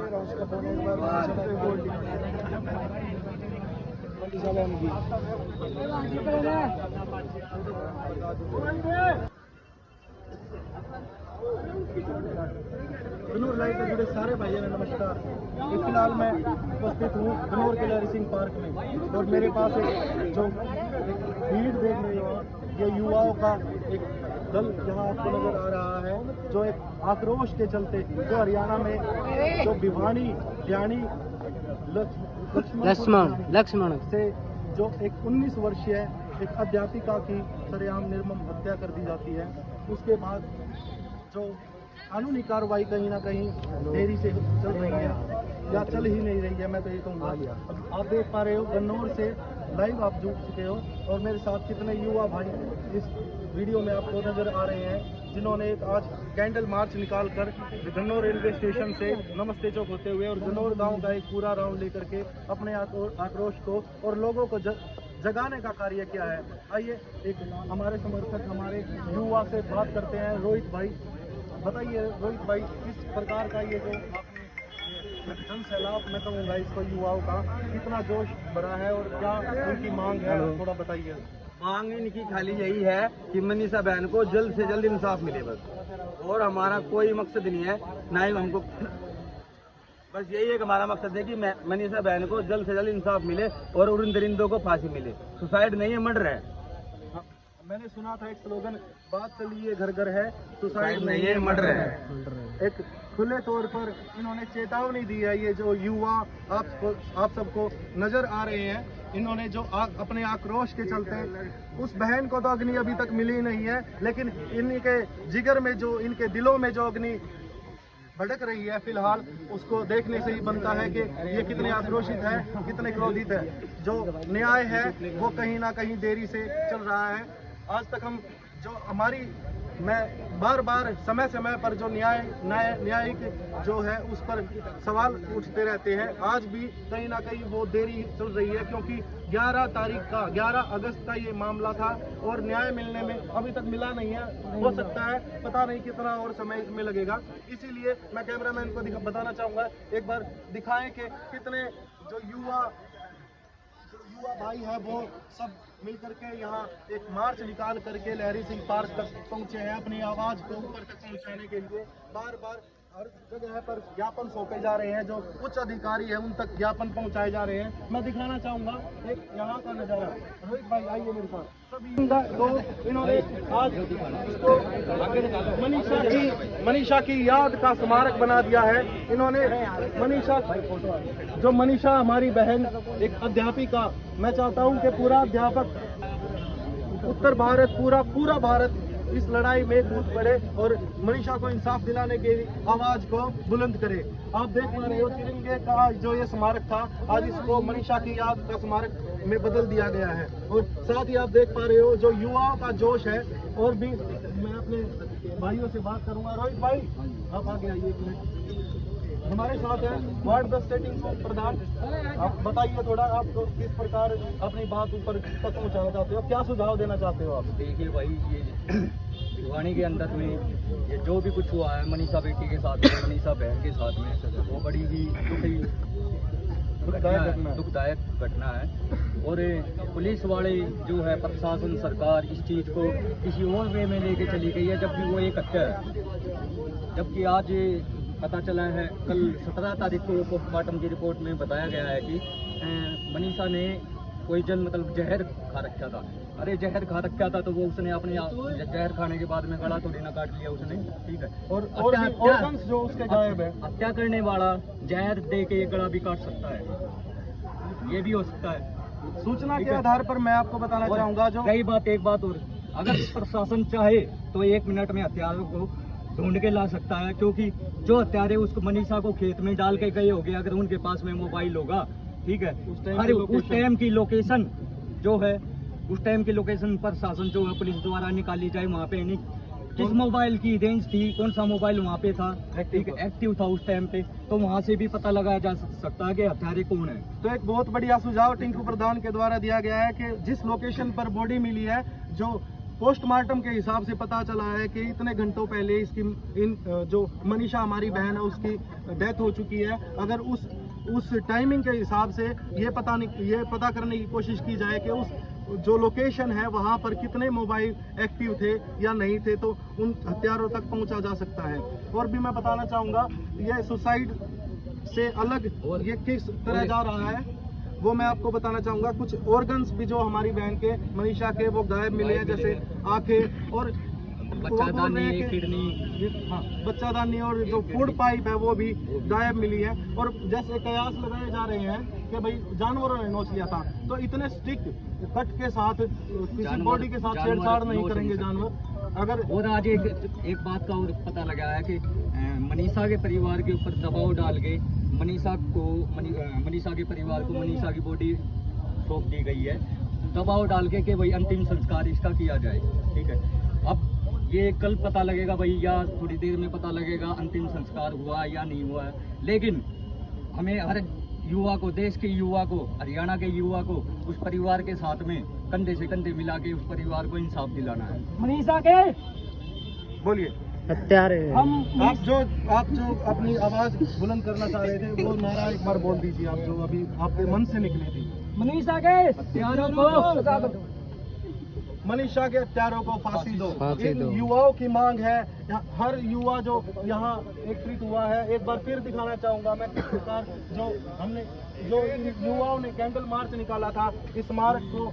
रहा हूँ उसका फोन एक बार गोल्ड गन्नौर लाइव से जुड़े सारे भाइयों ने नमस्कार। फिलहाल मैं उपस्थित हूँ गन्नौर के लहरी सिंह पार्क में और मेरे पास एक भीड़ देख रहे हो, ये युवाओं का एक दल यहाँ आपको नजर आ रहा है, जो एक आक्रोश के चलते जो हरियाणा में जो भिवानी भियानी लक्ष्मण से जो एक 19 वर्षीय एक अध्यापिका की सरेआम निर्मम हत्या कर दी जाती है, उसके बाद जो कानूनी कार्रवाई कहीं ना कहीं देरी से चल रही है या चल ही नहीं रही है, मैं तो ये कहूँगा। आप देख पा रहे हो गन्नौर से लाइव आप जुड़ चुके हो और मेरे साथ कितने युवा भाई इस वीडियो में आपको नजर आ रहे हैं, जिन्होंने एक आज कैंडल मार्च निकाल कर गन्नौर रेलवे स्टेशन से नमस्ते चौक होते हुए और गन्नौर गांव का एक पूरा राउंड लेकर के अपने आक्रोश को और लोगों को जगाने का कार्य किया है। आइए एक हमारे समर्थक हमारे युवा से बात करते हैं। रोहित भाई बताइए, रोहित भाई किस प्रकार का ये जो आपने जन सैलाब मैं कहूँगा इसको युवाओं का कितना जोश भरा है और क्या उनकी मांग है, थोड़ा बताइए। मांग इनकी खाली यही है कि मनीषा बहन को जल्द से जल्द इंसाफ मिले बस, और हमारा कोई मकसद नहीं है, ना ही हमको बस यही एक हमारा मकसद है कि मनीषा बहन को जल्द से जल्द इंसाफ मिले और उन दरिंदों को फांसी मिले। सुसाइड नहीं है, मर्डर है। मैंने सुना था एक स्लोगन, बात चली ये घर घर है, सुसाइड नहीं है, मर्डर है। एक खुले तौर पर इन्होंने चेतावनी दी है। ये जो युवा आप सबको नजर आ रहे हैं, इन्होंने जो अपने आक्रोश के चलते उस बहन को तो अग्नि अभी तक मिली नहीं है, लेकिन इनके जिगर में जो इनके दिलों में जो अग्नि भड़क रही है फिलहाल, उसको देखने से ही बनता है कि ये कितने आक्रोशित है, कितने क्रोधित है। जो न्याय है वो कहीं ना कहीं देरी से चल रहा है। आज तक हम जो मैं बार बार समय समय पर जो न्यायिक जो है उस पर सवाल उठते रहते हैं, आज भी कहीं ना कहीं वो देरी चल रही है, क्योंकि 11 अगस्त का ये मामला था और न्याय मिलने में अभी तक मिला नहीं है। हो सकता है पता नहीं कितना और समय इसमें लगेगा। इसीलिए मैं कैमरामैन को बताना चाहूँगा, एक बार दिखाएं कि कितने जो युवा भाई है वो सब मिलकर के यहाँ एक मार्च निकाल करके लहरी सिंह पार्क तक पहुँचे हैं, अपनी आवाज़ को ऊपर तक पहुँचाने के लिए। बार बार हर जगह पर ज्ञापन सौंपे जा रहे हैं, जो उच्च अधिकारी है उन तक ज्ञापन पहुँचाए जा रहे हैं। मैं दिखाना चाहूँगा एक यहाँ का नज़ारा। रोहित भाई आइए मेरे साथ। सभी तो इन्होंने आज इसको मनीषा की याद का स्मारक बना दिया है। इन्होंने मनीषा हमारी बहन एक अध्यापिका, मैं चाहता हूं कि पूरा अध्यापक उत्तर भारत पूरा भारत इस लड़ाई में कूद पड़े और मनीषा को इंसाफ दिलाने की आवाज को बुलंद करे। आप देख पा रहे हो तिरंगे का जो ये स्मारक था, आज इसको मनीषा की याद का स्मारक में बदल दिया गया है। और साथ ही आप देख पा रहे हो जो युवाओं का जोश है। और भी मैं अपने भाइयों से बात करूंगा। रोहित भाई आप आगे आइए, एक मिनट हमारे साथ है वार्ड 10 सेटिंग प्रधान। आप बताइए थोड़ा, आप किस प्रकार अपनी बात ऊपर तक पहुँचाना चाहते हो, क्या सुझाव देना चाहते हो आप? देखिए भाई, ये भिवानी के अंदर में ये जो भी कुछ हुआ है मनीषा बेटी के साथ में, मनीषा बहन के साथ में, वो बड़ी ही दुखदायक घटना है। और पुलिस वाले जो है, प्रशासन सरकार इस चीज़ को किसी और वे में लेके चली गई है, जबकि वो एक हत्या है। जबकि आज पता चला है, कल 17 तारीख को पोस्टमार्टम की रिपोर्ट में बताया गया है कि मनीषा ने कोई जहर खा रखा था। अरे जहर खा रखा था तो वो उसने अपने जहर खाने के बाद में गला थोड़ी ना काट लिया उसने, ठीक है। और ऑर्गन्स जो उसके गायब है, हत्या करने वाला जहर दे के ये गला भी काट सकता है, ये भी हो सकता है। सूचना के आधार पर मैं आपको बताना चाहूँगा जो एक बात और, अगर प्रशासन चाहे तो 1 मिनट में हत्यारों को ढूंढ के ला सकता है, क्योंकि जो हत्यारे उसको मनीषा को खेत में डाल के गए होंगे, अगर उनके पास में मोबाइल होगा, ठीक है, उस टाइम की लोकेशन जो है, उस टाइम की लोकेशन प्रशासन जो है पुलिस द्वारा निकाली जाए। वहाँ पे नहीं किस मोबाइल की रेंज थी, कौन सा मोबाइल वहाँ पे था, एक्टिव था उस टाइम पे, तो वहाँ से भी पता लगाया जा सकता है कि हत्यारे कौन है। तो एक बहुत बढ़िया सुझाव टिंकू प्रधान के द्वारा दिया गया है कि जिस लोकेशन पर बॉडी मिली है, जो पोस्टमार्टम के हिसाब से पता चला है कि इतने घंटों पहले इसकी जो मनीषा हमारी बहन है उसकी डेथ हो चुकी है। अगर उस टाइमिंग के हिसाब से ये पता करने की कोशिश की जाए कि उस जो लोकेशन है वहाँ पर कितने मोबाइल एक्टिव थे या नहीं थे, तो उन हत्यारों तक पहुँचा जा सकता है। और भी मैं बताना चाहूँगा, ये सुसाइड से अलग ये किस तरह जा रहा है वो मैं आपको बताना चाहूँगा। कुछ ऑर्गन्स भी जो हमारी बहन के मनीषा के वो गायब मिले हैं, जैसे आंखें और बच्चादानी, किडनी, हाँ, बच्चादानी और जो फूड पाइप है वो भी गायब मिली है। और जैसे कयास लगाए जा रहे हैं कि भाई जानवरों ने नोच लिया था, तो इतने स्टिक कट के साथ किसी बॉडी के साथ छेड़छाड़ नहीं करेंगे जानवर। अगर और आज एक बात का और पता लगा है कि मनीषा के परिवार के ऊपर दबाव डाल के मनीषा के परिवार को मनीषा की बॉडी सौंप दी गई है, दबाव डाल के कि भाई अंतिम संस्कार इसका किया जाए। ठीक है, अब ये कल पता लगेगा भाई, या थोड़ी देर में पता लगेगा अंतिम संस्कार हुआ या नहीं हुआ है। लेकिन हमें हर युवा को, देश के युवा को, हरियाणा के युवा को उस परिवार के साथ में कंधे से कंधे मिला के उस परिवार को इंसाफ दिलाना है। मनीषा के बोलिए हत्यारे आप जो अपनी आवाज बुलंद करना चाह रहे थे वो नारा एक बार बोल दीजिए, आप जो अभी आपके मन से निकली थी। मनीषा के हत्यारों को मनीषा के हत्यारों को फांसी दो। इन युवाओं की मांग है, हर युवा जो यहाँ एकत्रित हुआ है। एक बार फिर दिखाना चाहूंगा मैं किस प्रकार जो इन युवाओं ने कैंडल मार्च निकाला था। इस मार्च को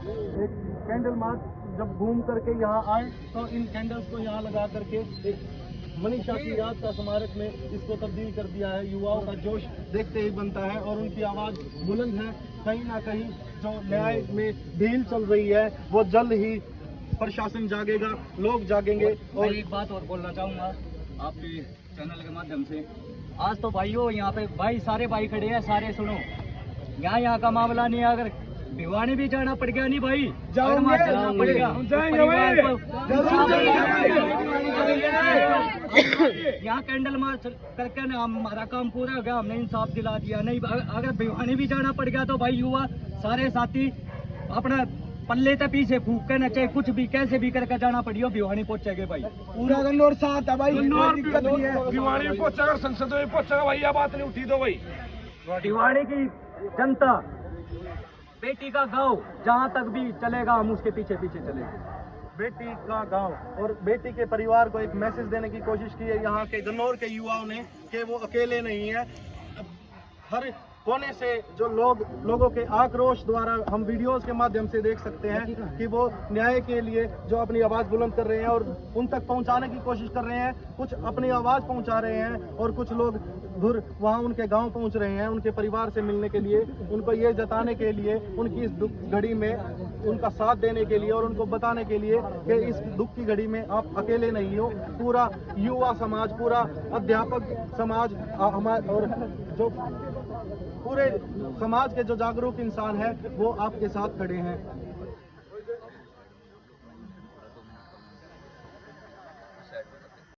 एक कैंडल मार्च जब घूम करके यहाँ आए तो इन कैंडल्स को यहाँ लगा करके एक मनीषा की याद का स्मारक में इसको तब्दील कर दिया है। युवाओं का जोश देखते ही बनता है और उनकी आवाज बुलंद है। कहीं ना कहीं जो न्याय में ढील चल रही है वो जल्द ही प्रशासन जागेगा, लोग जागेंगे। और एक बात और बोलना चाहूँगा आपके चैनल के माध्यम से, आज तो भाइयों यहाँ पे भाई सारे भाई खड़े हैं, सारे सुनो, यहाँ का मामला नहीं है। अगर भिवानी भी जाना पड़ गया नहीं भाई, जाना पड़ेगा, यहाँ कैंडल मार्च करके ना हमारा काम पूरा हो गया, हमने इंसाफ दिला दिया। नहीं अगर भिवानी भी जाना पड़ गया तो भाई युवा सारे साथी अपना पल्ले तक पीछे फूक के न, चाहे कुछ भी कैसे भी करके जाना पड़ियो, भिवानी पहुंचेगे भाई। पूरा गन्नौर साथ है भाई, दिक्कत नहीं है। भिवानी में पहुंचेगा, संसद में पहुंचेगा भाई, यह बात नहीं उठी दो भाई। भिवानी की जनता, बेटी का गांव जहां तक भी चलेगा हम उसके पीछे पीछे चलेंगे। बेटी का गांव और बेटी के परिवार को एक मैसेज देने की कोशिश की है यहाँ के गन्नौर के युवाओं ने कि वो अकेले नहीं है। हर कोने से जो लोगों के आक्रोश द्वारा हम वीडियोस के माध्यम से देख सकते हैं कि वो न्याय के लिए जो अपनी आवाज़ बुलंद कर रहे हैं और उन तक पहुंचाने की कोशिश कर रहे हैं। कुछ अपनी आवाज़ पहुंचा रहे हैं और कुछ लोग दूर वहां उनके गांव पहुंच रहे हैं उनके परिवार से मिलने के लिए, उनको ये जताने के लिए, उनकी इस दुख घड़ी में उनका साथ देने के लिए और उनको बताने के लिए कि इस दुख की घड़ी में आप अकेले नहीं हो। पूरा युवा समाज, पूरा अध्यापक समाज और जो पूरे समाज के जो जागरूक इंसान है वो आपके साथ खड़े हैं।